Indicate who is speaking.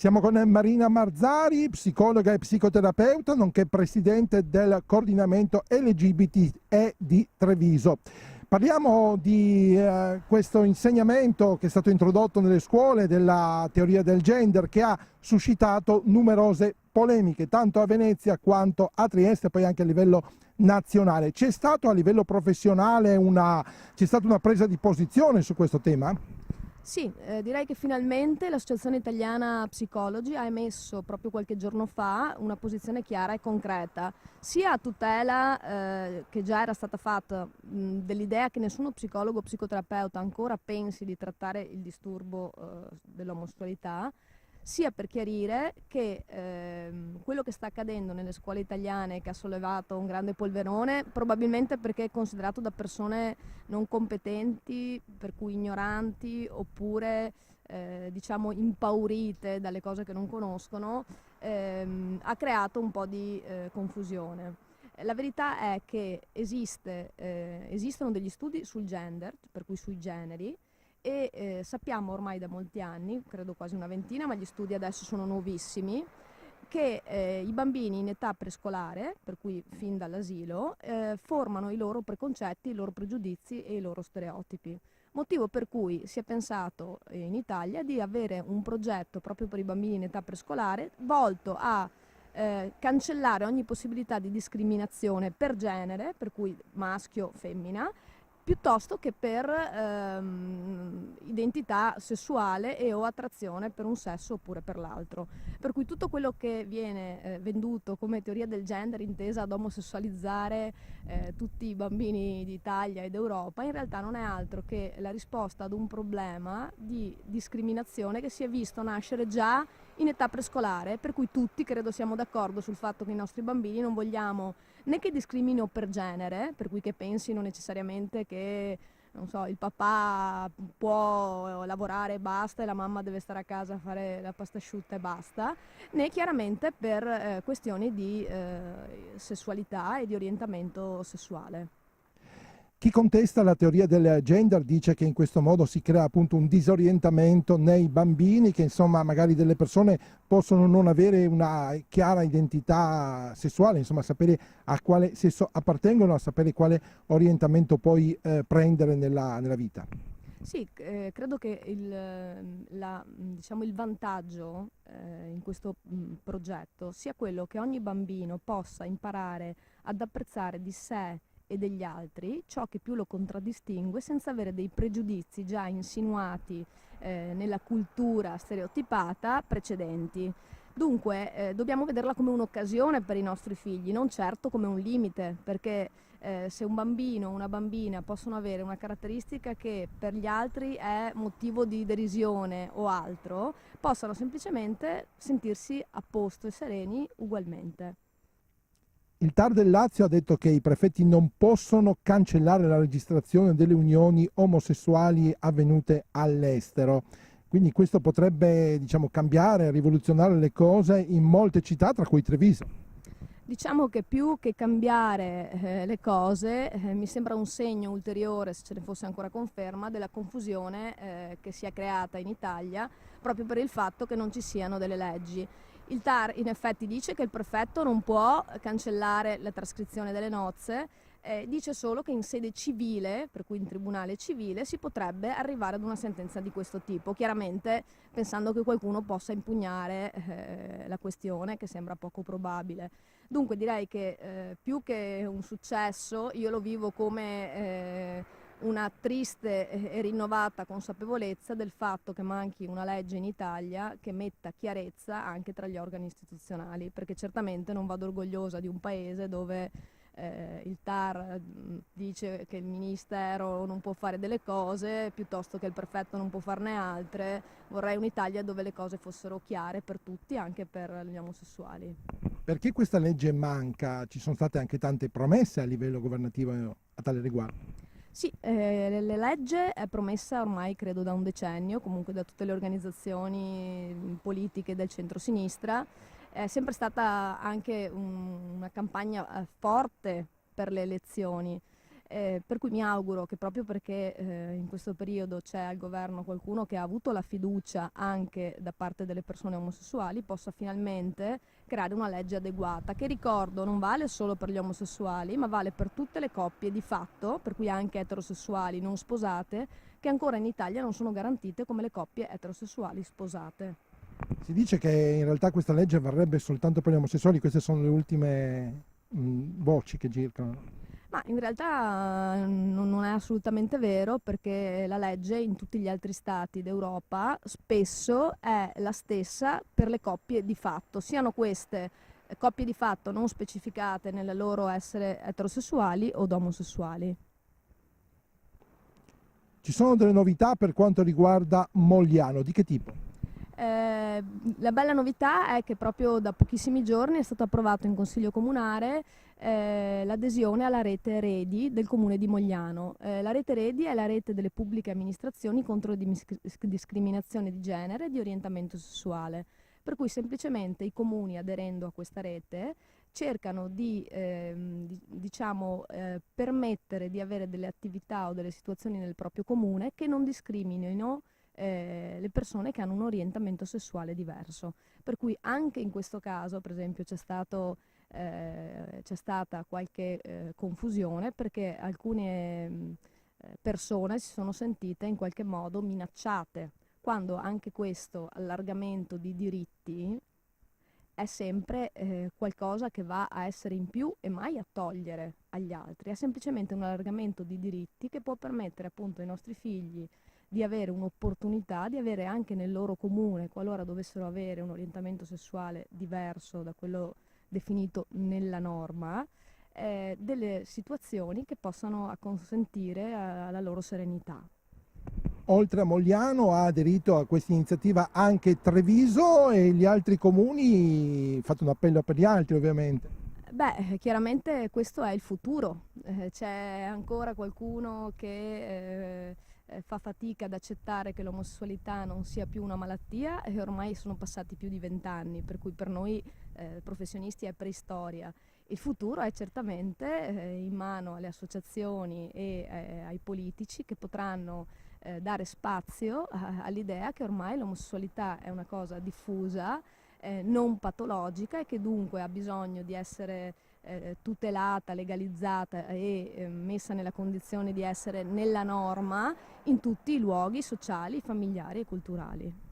Speaker 1: Siamo con Marina Marzari, psicologa e psicoterapeuta, nonché presidente del coordinamento LGBT di Treviso. Parliamo di questo insegnamento che è stato introdotto nelle scuole della teoria del gender, che ha suscitato numerose polemiche, tanto a Venezia quanto a Trieste, poi anche a livello nazionale. C'è stato a livello professionale c'è stata una presa di posizione su questo tema?
Speaker 2: Sì, direi che finalmente l'Associazione Italiana Psicologi ha emesso proprio qualche giorno fa una posizione chiara e concreta, sia a tutela che già era stata fatta dell'idea che nessuno psicologo o psicoterapeuta ancora pensi di trattare il disturbo dell'omosessualità, sia per chiarire che quello che sta accadendo nelle scuole italiane, che ha sollevato un grande polverone, probabilmente perché è considerato da persone non competenti, per cui ignoranti, oppure diciamo impaurite dalle cose che non conoscono, ha creato un po' di confusione. La verità è che esistono degli studi sul gender, per cui sui generi, e sappiamo ormai da molti anni, credo quasi una ventina, ma gli studi adesso sono nuovissimi, che i bambini in età prescolare, per cui fin dall'asilo, formano i loro preconcetti, i loro pregiudizi e i loro stereotipi. Motivo per cui si è pensato in Italia di avere un progetto proprio per i bambini in età prescolare volto a cancellare ogni possibilità di discriminazione per genere, per cui maschio, femmina, piuttosto che per identità sessuale e o attrazione per un sesso oppure per l'altro. Per cui tutto quello che viene venduto come teoria del gender intesa ad omosessualizzare tutti i bambini d'Italia ed Europa in realtà non è altro che la risposta ad un problema di discriminazione che si è visto nascere già in età prescolare, per cui tutti credo siamo d'accordo sul fatto che i nostri bambini non vogliamo né che discriminino per genere, per cui che pensino necessariamente che, non so, il papà può lavorare e basta e la mamma deve stare a casa a fare la pasta asciutta e basta, né chiaramente per questioni di sessualità e di orientamento sessuale.
Speaker 1: Chi contesta la teoria del gender dice che in questo modo si crea appunto un disorientamento nei bambini, che insomma magari delle persone possono non avere una chiara identità sessuale, insomma sapere a quale sesso appartengono, a sapere quale orientamento poi prendere nella vita.
Speaker 2: Sì, credo che diciamo, il vantaggio in questo progetto sia quello che ogni bambino possa imparare ad apprezzare di sé e degli altri ciò che più lo contraddistingue senza avere dei pregiudizi già insinuati nella cultura stereotipata precedenti. Dunque dobbiamo vederla come un'occasione per i nostri figli, non certo come un limite, perché se un bambino o una bambina possono avere una caratteristica che per gli altri è motivo di derisione o altro, possano semplicemente sentirsi a posto e sereni ugualmente.
Speaker 1: Il TAR del Lazio ha detto che i prefetti non possono cancellare la registrazione delle unioni omosessuali avvenute all'estero. Quindi questo potrebbe, diciamo, cambiare, rivoluzionare le cose in molte città, tra cui Treviso.
Speaker 2: Diciamo che più che cambiare le cose, mi sembra un segno ulteriore, se ce ne fosse ancora conferma, della confusione che si è creata in Italia proprio per il fatto che non ci siano delle leggi. Il TAR in effetti dice che il prefetto non può cancellare la trascrizione delle nozze, dice solo che in sede civile, per cui in tribunale civile, si potrebbe arrivare ad una sentenza di questo tipo, chiaramente pensando che qualcuno possa impugnare la questione, che sembra poco probabile. Dunque direi che più che un successo io lo vivo come una triste e rinnovata consapevolezza del fatto che manchi una legge in Italia che metta chiarezza anche tra gli organi istituzionali, perché certamente non vado orgogliosa di un paese dove il TAR dice che il ministero non può fare delle cose piuttosto che il prefetto non può farne altre. Vorrei un'Italia dove le cose fossero chiare per tutti, anche per gli omosessuali.
Speaker 1: Perché questa legge manca? Ci sono state anche tante promesse a livello governativo a tale riguardo.
Speaker 2: Sì, la legge è promessa ormai credo da un decennio, comunque da tutte le organizzazioni politiche del centro-sinistra. È sempre stata anche una campagna forte per le elezioni. Per cui mi auguro che proprio perché in questo periodo c'è al governo qualcuno che ha avuto la fiducia anche da parte delle persone omosessuali, possa finalmente creare una legge adeguata, che ricordo non vale solo per gli omosessuali, ma vale per tutte le coppie di fatto, per cui anche eterosessuali non sposate, che ancora in Italia non sono garantite come le coppie eterosessuali sposate.
Speaker 1: Si dice che in realtà questa legge varrebbe soltanto per gli omosessuali, queste sono le ultime voci che girano.
Speaker 2: Ma in realtà non è assolutamente vero, perché la legge in tutti gli altri stati d'Europa spesso è la stessa per le coppie di fatto, siano queste coppie di fatto non specificate nel loro essere eterosessuali o omosessuali.
Speaker 1: Ci sono delle novità per quanto riguarda Mogliano, di che tipo?
Speaker 2: La bella novità è che proprio da pochissimi giorni è stato approvato in Consiglio Comunale l'adesione alla rete Redi del Comune di Mogliano. La rete Redi è la rete delle pubbliche amministrazioni contro discriminazione di genere e di orientamento sessuale, per cui semplicemente i comuni, aderendo a questa rete, cercano di permettere di avere delle attività o delle situazioni nel proprio comune che non discriminino le persone che hanno un orientamento sessuale diverso. Per cui anche in questo caso, per esempio, c'è stata qualche confusione, perché alcune persone si sono sentite in qualche modo minacciate, quando anche questo allargamento di diritti è sempre qualcosa che va a essere in più e mai a togliere agli altri, è semplicemente un allargamento di diritti che può permettere appunto ai nostri figli di avere un'opportunità, di avere anche nel loro comune, qualora dovessero avere un orientamento sessuale diverso da quello definito nella norma, delle situazioni che possano acconsentire alla loro serenità.
Speaker 1: Oltre a Mogliano ha aderito a questa iniziativa anche Treviso e gli altri comuni, fate un appello per gli altri ovviamente.
Speaker 2: Beh, chiaramente questo è il futuro. C'è ancora qualcuno che fa fatica ad accettare che l'omosessualità non sia più una malattia, e ormai sono passati più di 20 anni, per cui per noi professionisti è preistoria. Il futuro è certamente in mano alle associazioni e ai politici, che potranno dare spazio all'idea che ormai l'omosessualità è una cosa diffusa, non patologica, e che dunque ha bisogno di essere tutelata, legalizzata e messa nella condizione di essere nella norma in tutti i luoghi sociali, familiari e culturali.